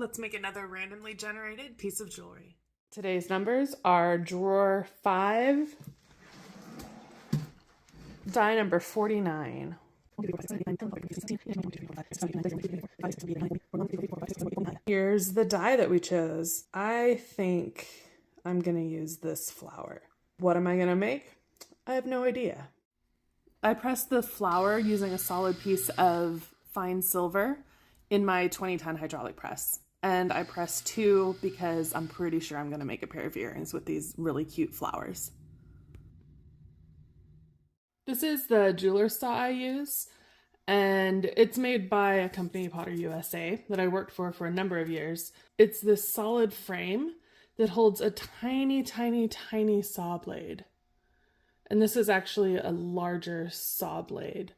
Let's make another randomly generated piece of jewelry. Today's numbers are drawer 5, die number 49. Here's the die that we chose. I think I'm going to use this flower. What am I going to make? I have no idea. I pressed the flower using a solid piece of fine silver in my 2010 hydraulic press. And I pressed 2 because I'm pretty sure I'm going to make a pair of earrings with these really cute flowers. This is the jeweler's saw I use, and it's made by a company, Potter USA, that I worked for a number of years. It's this solid frame that holds a tiny, tiny, tiny saw blade. And this is actually a larger saw blade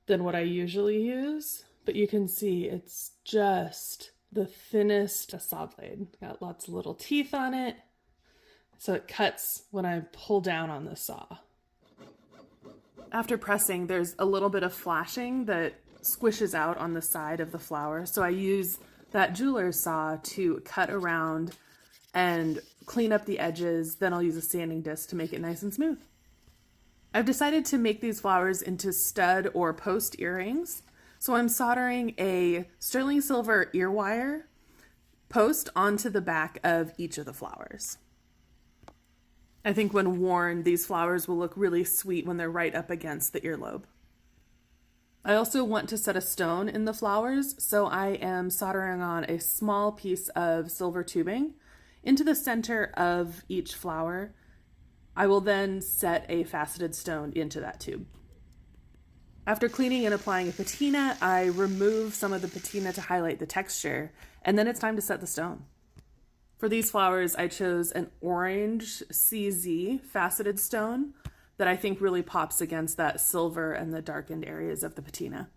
than what I usually use, but you can see it's just the thinnest saw blade. Got lots of little teeth on it, so it cuts when I pull down on the saw. After pressing, there's a little bit of flashing that squishes out on the side of the flower, so I use that jeweler's saw to cut around and clean up the edges. Then I'll use a sanding disc to make it nice and smooth. I've decided to make these flowers into stud or post earrings. So I'm soldering a sterling silver ear wire post onto the back of each of the flowers. I think when worn, these flowers will look really sweet when they're right up against the earlobe. I also want to set a stone in the flowers, so I am soldering on a small piece of silver tubing into the center of each flower. I will then set a faceted stone into that tube. After cleaning and applying a patina, I remove some of the patina to highlight the texture, and then it's time to set the stone. For these flowers, I chose an orange CZ faceted stone that I think really pops against that silver and the darkened areas of the patina.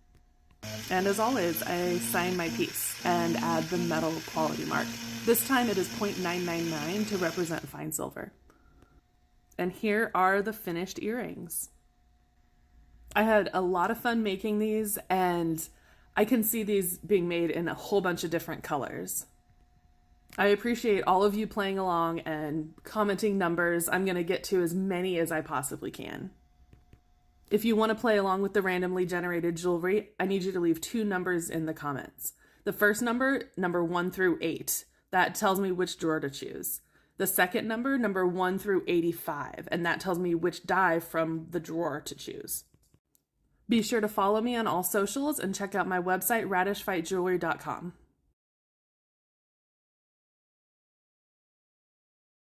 And as always, I sign my piece and add the metal quality mark. This time it is 0.999 to represent fine silver. And here are the finished earrings. I had a lot of fun making these, and I can see these being made in a whole bunch of different colors. I appreciate all of you playing along and commenting numbers. I'm going to get to as many as I possibly can. If you want to play along with the randomly generated jewelry, I need you to leave 2 numbers in the comments. The first number 1 through 8, that tells me which drawer to choose. The second number 1 through 85, and that tells me which die from the drawer to choose. Be sure to follow me on all socials and check out my website, radishfightjewelry.com.